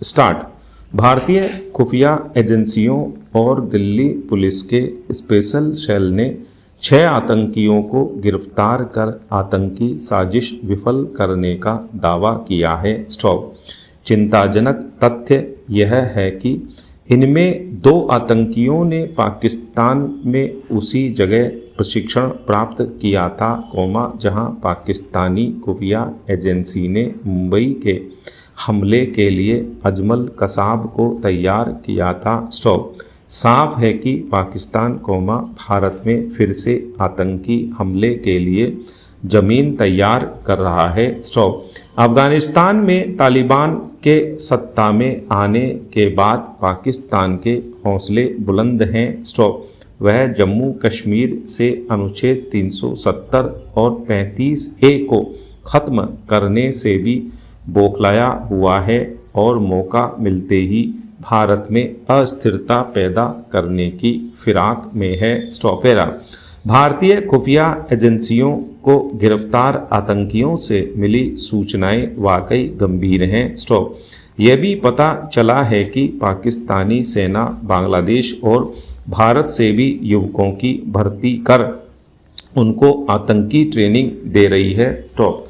Start. भारतीय खुफिया एजेंसियों और दिल्ली पुलिस के स्पेशल सेल ने 6 आतंकियों को गिरफ्तार कर आतंकी साजिश विफल करने का दावा किया है। स्टॉप। चिंताजनक तथ्य यह है कि इनमें 2 आतंकियों ने पाकिस्तान में उसी जगह प्रशिक्षण प्राप्त किया था, जहां पाकिस्तानी खुफिया एजेंसी ने मुंबई के हमले के लिए अजमल कसाब को तैयार किया था। स्टॉप। साफ है कि पाकिस्तान भारत में फिर से आतंकी हमले के लिए जमीन तैयार कर रहा है। स्टॉप। अफगानिस्तान में तालिबान के सत्ता में आने के बाद पाकिस्तान के हौसले बुलंद हैं। स्टॉप। वह जम्मू कश्मीर से अनुच्छेद 370 और 35A को ख़त्म करने से भी बौखलाया हुआ है और मौका मिलते ही भारत में अस्थिरता पैदा करने की फिराक में है। स्टॉपेरा। भारतीय खुफिया एजेंसियों को गिरफ्तार आतंकियों से मिली सूचनाएं वाकई गंभीर हैं। स्टॉप। यह भी पता चला है कि पाकिस्तानी सेना बांग्लादेश और भारत से भी युवकों की भर्ती कर उनको आतंकी ट्रेनिंग दे रही है। स्टॉप।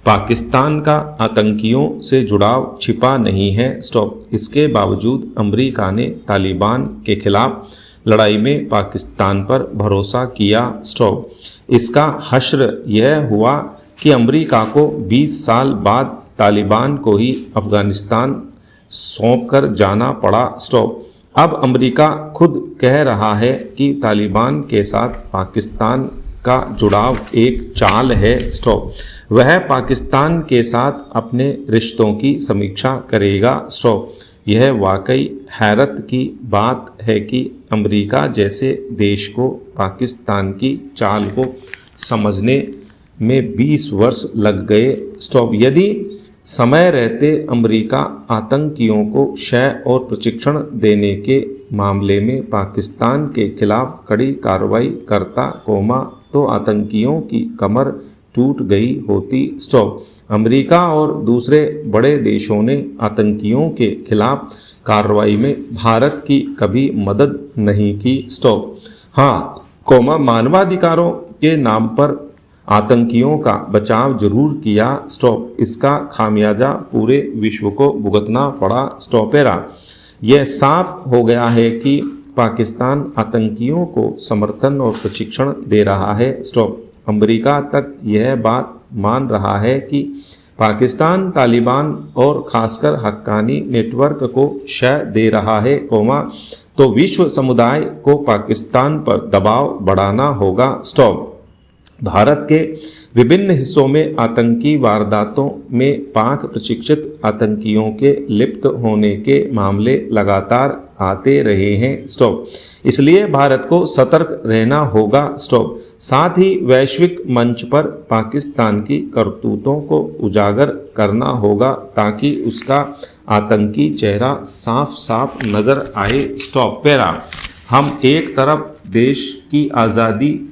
पाकिस्तान का आतंकियों से जुड़ाव छिपा नहीं है। स्टॉप। इसके बावजूद अमेरिका ने तालिबान के खिलाफ लड़ाई में पाकिस्तान पर भरोसा किया। स्टॉप। इसका हश्र यह हुआ कि अमेरिका को 20 साल बाद तालिबान को ही अफगानिस्तान सौंप कर जाना पड़ा। स्टॉप। अब अमेरिका खुद कह रहा है कि तालिबान के साथ पाकिस्तान का जुड़ाव एक चाल है। स्टॉप। वह पाकिस्तान के साथ अपने रिश्तों की समीक्षा करेगा। स्टॉप। यह वाकई हैरत की बात है कि अमेरिका जैसे देश को पाकिस्तान की चाल को समझने में 20 वर्ष लग गए। स्टॉप। यदि समय रहते अमेरिका आतंकियों को शय और प्रशिक्षण देने के मामले में पाकिस्तान के खिलाफ कड़ी कार्रवाई करता, तो आतंकियों की कमर टूट गई होती। स्टॉप। अमेरिका और दूसरे बड़े देशों ने आतंकियों के खिलाफ कार्रवाई में भारत की कभी मदद नहीं की। स्टॉप। हाँ, मानवाधिकारों के नाम पर आतंकियों का बचाव जरूर किया। स्टॉप। इसका खामियाजा पूरे विश्व को भुगतना पड़ा। स्टॉपेरा। यह साफ हो गया है कि पाकिस्तान आतंकियों को समर्थन और प्रशिक्षण दे रहा है। स्टॉप। अमेरिका तक यह बात मान रहा है कि पाकिस्तान तालिबान और खासकर हक्कानी नेटवर्क को शय दे रहा है, तो विश्व समुदाय को पाकिस्तान पर दबाव बढ़ाना होगा। स्टॉप। भारत के विभिन्न हिस्सों में आतंकी वारदातों में पाक प्रशिक्षित आतंकियों के लिप्त होने के मामले लगातार आते रहे हैं। स्टॉप। इसलिए भारत को सतर्क रहना होगा। स्टॉप। साथ ही वैश्विक मंच पर पाकिस्तान की करतूतों को उजागर करना होगा ताकि उसका आतंकी चेहरा साफ साफ नजर आए। स्टॉप। पैरा। हम एक तरफ देश की आज़ादी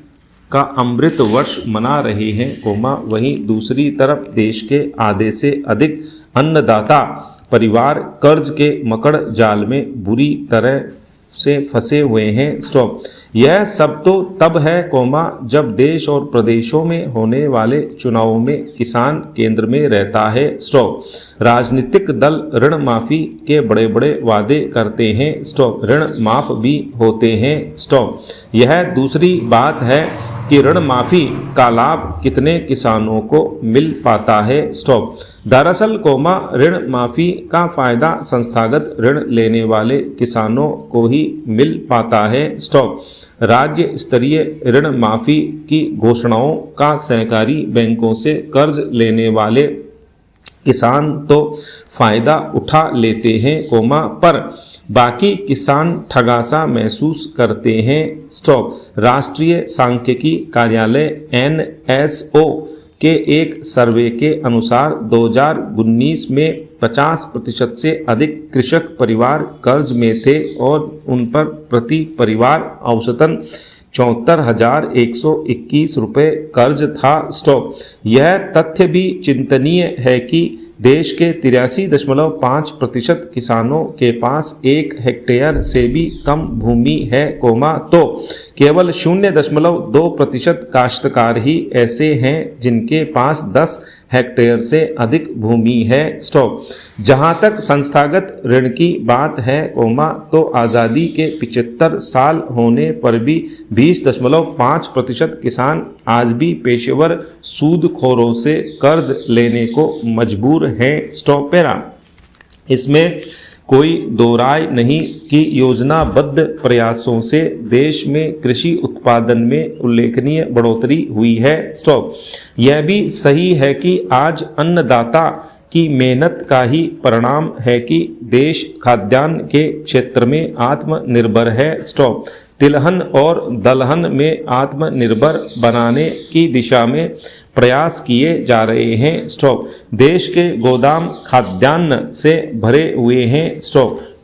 का अमृत वर्ष मना रहे हैं, वहीं दूसरी तरफ देश के आधे से अधिक अन्नदाता परिवार कर्ज के मकड़ जाल में बुरी तरह से फंसे हुए हैं। स्टॉप। यह सब तो तब है, जब देश और प्रदेशों में होने वाले चुनावों में किसान केंद्र में रहता है। स्टॉप। राजनीतिक दल ऋण माफी के बड़े बड़े वादे करते हैं। स्टॉप। ऋण माफ भी होते हैं। स्टॉप। यह दूसरी बात है कि ऋण माफी का लाभ कितने किसानों को मिल पाता है। स्टॉप। दरअसल ऋण माफी का फायदा संस्थागत ऋण लेने वाले किसानों को ही मिल पाता है। स्टॉप। राज्य स्तरीय ऋण माफी की घोषणाओं का सहकारी बैंकों से कर्ज लेने वाले किसान तो फायदा उठा लेते हैं, पर बाकी किसान ठगासा महसूस करते हैं। स्टॉप। राष्ट्रीय सांख्यिकी कार्यालय NSO के एक सर्वे के अनुसार 2019 में 50% से अधिक कृषक परिवार कर्ज में थे और उन पर प्रति परिवार औसतन 74,121 रुपये कर्ज था। स्टॉप। यह तथ्य भी चिंतनीय है कि देश के 83.5% किसानों के पास 1 हेक्टेयर से भी कम भूमि है, तो केवल 0.2% काश्तकार ही ऐसे हैं जिनके पास 10 हेक्टेयर से अधिक भूमि है। जहां तक संस्थागत ऋण की बात है, तो आज़ादी के 75 साल होने पर भी 20.5% किसान आज भी पेशेवर सूदखोरों से कर्ज लेने को मजबूर हैं। इसमें कोई दो राय नहीं कि योजनाबद्ध प्रयासों से देश में कृषि उत्पादन में उल्लेखनीय बढ़ोतरी हुई है। यह भी सही है कि आज अन्नदाता की मेहनत का ही परिणाम है कि देश खाद्यान्न के क्षेत्र में आत्मनिर्भर है। तिलहन और दलहन में आत्मनिर्भर बनाने की दिशा में प्रयास किए जा रहे हैं। देश के गोदाम खाद्यान्न से भरे हुए हैं।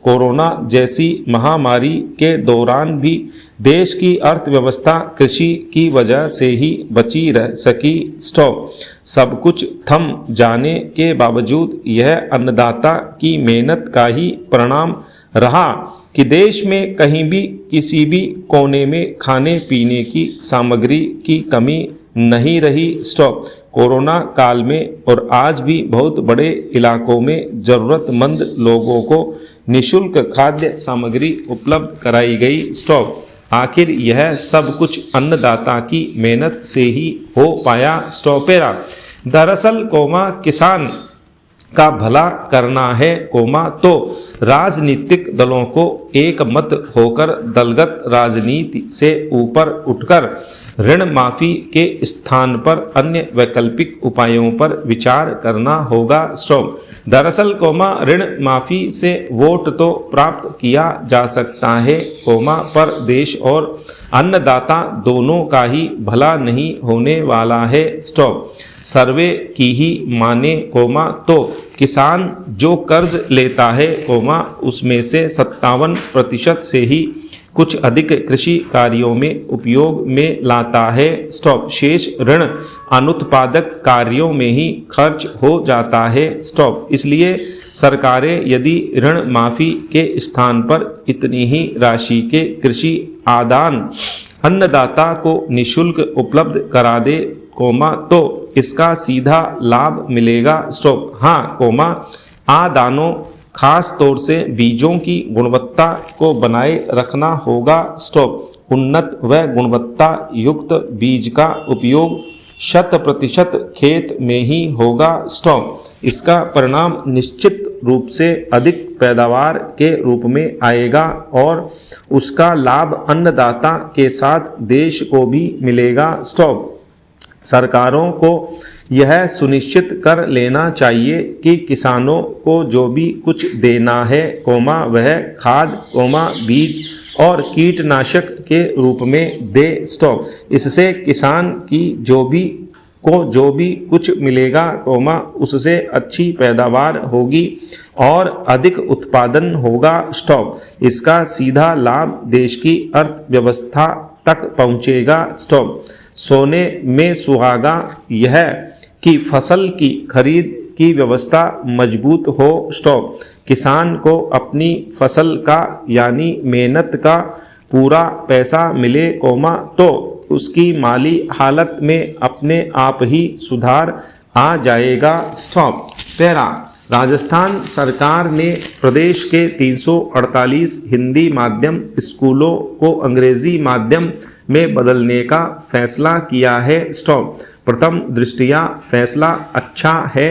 कोरोना जैसी महामारी के दौरान भी देश की अर्थव्यवस्था कृषि की वजह से ही बची रह सकी। सब कुछ थम जाने के बावजूद यह अन्नदाता की मेहनत का ही परिणाम रहा कि देश में कहीं भी किसी भी कोने में खाने पीने की सामग्री की कमी नहीं रही। कोरोना काल में और आज भी बहुत बड़े इलाकों में ज़रूरतमंद लोगों को निःशुल्क खाद्य सामग्री उपलब्ध कराई गई। आखिर यह सब कुछ अन्नदाता की मेहनत से ही हो पाया। दरअसल किसान का भला करना है, तो राजनीतिक दलों को एक मत होकर दलगत राजनीति से ऊपर उठकर ऋण माफी के स्थान पर अन्य वैकल्पिक उपायों पर विचार करना होगा। दरअसल ऋण माफी से वोट तो प्राप्त किया जा सकता है, पर देश और अन्नदाता दोनों का ही भला नहीं होने वाला है। सर्वे की ही माने, तो किसान जो कर्ज लेता है, उसमें से 57% से ही कुछ अधिक कृषि कार्यों में उपयोग में लाता है। शेष ऋण अनुत्पादक कार्यों में ही खर्च हो जाता है। इसलिए सरकारें यदि ऋण माफी के स्थान पर इतनी ही राशि के कृषि आदान अन्नदाता को निःशुल्क उपलब्ध करा दे, तो इसका सीधा लाभ मिलेगा। आदानों खास तौर से बीजों की गुणवत्ता को बनाए रखना होगा। उन्नत व गुणवत्ता युक्त बीज का उपयोग 100% खेत में ही होगा। इसका परिणाम निश्चित रूप से अधिक पैदावार के रूप में आएगा और उसका लाभ अन्नदाता के साथ देश को भी मिलेगा। सरकारों को यह सुनिश्चित कर लेना चाहिए कि किसानों को जो भी कुछ देना है, वह खाद, बीज और कीटनाशक के रूप में दे। इससे किसान की जो भी कुछ मिलेगा, उससे अच्छी पैदावार होगी और अधिक उत्पादन होगा। इसका सीधा लाभ देश की अर्थव्यवस्था तक पहुंचेगा। सोने में सुहागा यह कि फसल की खरीद की व्यवस्था मजबूत हो। किसान को अपनी फसल का यानी मेहनत का पूरा पैसा मिले, तो उसकी माली हालत में अपने आप ही सुधार आ जाएगा। राजस्थान सरकार ने प्रदेश के 348 हिंदी माध्यम स्कूलों को अंग्रेजी माध्यम में बदलने का फैसला किया है। प्रथम दृष्टया फैसला अच्छा है,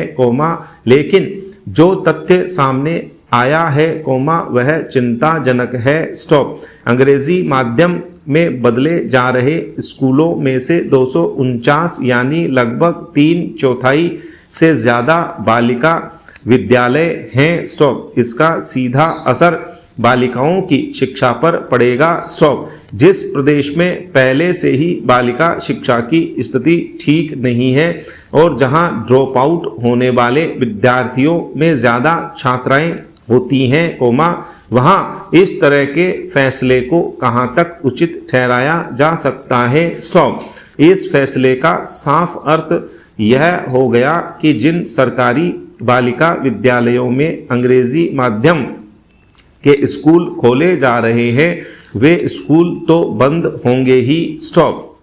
लेकिन जो तथ्य सामने आया है, वह चिंताजनक है। अंग्रेजी माध्यम में बदले जा रहे स्कूलों में से 249 यानी लगभग 3/4 से ज़्यादा बालिका विद्यालय हैं। इसका सीधा असर बालिकाओं की शिक्षा पर पड़ेगा। जिस प्रदेश में पहले से ही बालिका शिक्षा की स्थिति ठीक नहीं है और जहां ड्रॉप आउट होने वाले विद्यार्थियों में ज़्यादा छात्राएं होती हैं, वहां इस तरह के फैसले को कहां तक उचित ठहराया जा सकता है। इस फैसले का साफ अर्थ यह हो गया कि जिन सरकारी बालिका विद्यालयों में अंग्रेजी माध्यम के स्कूल खोले जा रहे हैं, वे स्कूल तो बंद होंगे ही। स्टॉप।